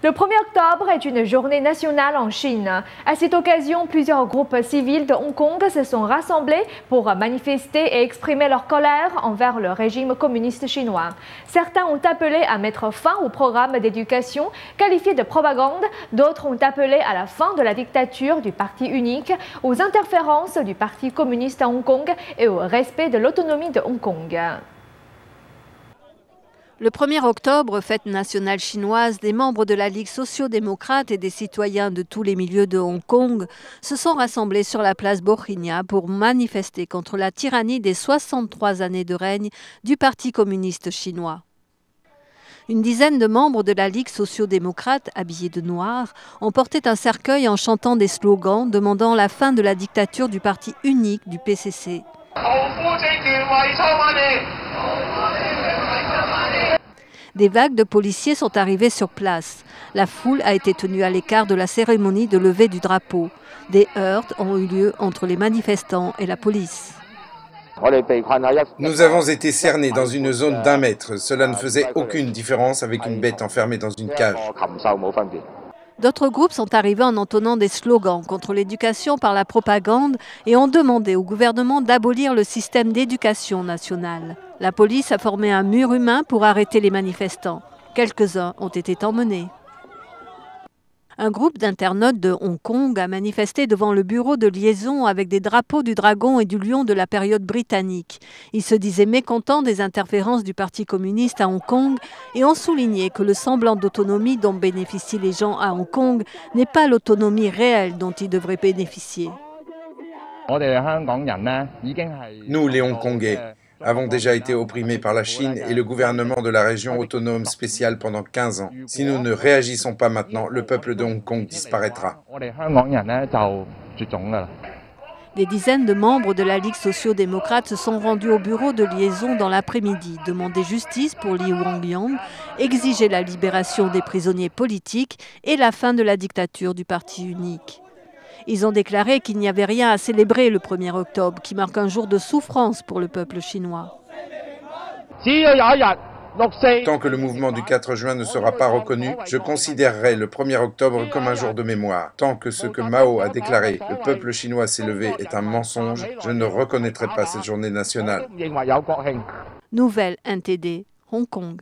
Le 1er octobre est une journée nationale en Chine. À cette occasion, plusieurs groupes civils de Hong Kong se sont rassemblés pour manifester et exprimer leur colère envers le régime communiste chinois. Certains ont appelé à mettre fin au programme d'éducation qualifié de propagande, d'autres ont appelé à la fin de la dictature du parti unique, aux interférences du parti communiste à Hong Kong et au respect de l'autonomie de Hong Kong. Le 1er octobre, fête nationale chinoise, des membres de la Ligue socio-démocrate et des citoyens de tous les milieux de Hong Kong se sont rassemblés sur la place Bokhinia pour manifester contre la tyrannie des 63 années de règne du Parti communiste chinois. Une dizaine de membres de la Ligue socio-démocrate, habillés de noir, ont porté un cercueil en chantant des slogans demandant la fin de la dictature du parti unique du PCC. Des vagues de policiers sont arrivés sur place. La foule a été tenue à l'écart de la cérémonie de levée du drapeau. Des heurts ont eu lieu entre les manifestants et la police. Nous avons été cernés dans une zone d'1 mètre. Cela ne faisait aucune différence avec une bête enfermée dans une cage. D'autres groupes sont arrivés en entonnant des slogans contre l'éducation par la propagande et ont demandé au gouvernement d'abolir le système d'éducation nationale. La police a formé un mur humain pour arrêter les manifestants. Quelques-uns ont été emmenés. Un groupe d'internautes de Hong Kong a manifesté devant le bureau de liaison avec des drapeaux du dragon et du lion de la période britannique. Ils se disaient mécontents des interférences du Parti communiste à Hong Kong et ont souligné que le semblant d'autonomie dont bénéficient les gens à Hong Kong n'est pas l'autonomie réelle dont ils devraient bénéficier. Nous, les Hongkongais, avons déjà été opprimés par la Chine et le gouvernement de la région autonome spéciale pendant 15 ans. Si nous ne réagissons pas maintenant, le peuple de Hong Kong disparaîtra. Des dizaines de membres de la Ligue socio-démocrate se sont rendus au bureau de liaison dans l'après-midi, demander justice pour Li Wenliang, exiger la libération des prisonniers politiques et la fin de la dictature du parti unique. Ils ont déclaré qu'il n'y avait rien à célébrer le 1er octobre, qui marque un jour de souffrance pour le peuple chinois. Tant que le mouvement du 4 juin ne sera pas reconnu, je considérerai le 1er octobre comme un jour de mémoire. Tant que ce que Mao a déclaré, le peuple chinois s'est levé, est un mensonge, je ne reconnaîtrai pas cette journée nationale. Nouvelle NTD, Hong Kong.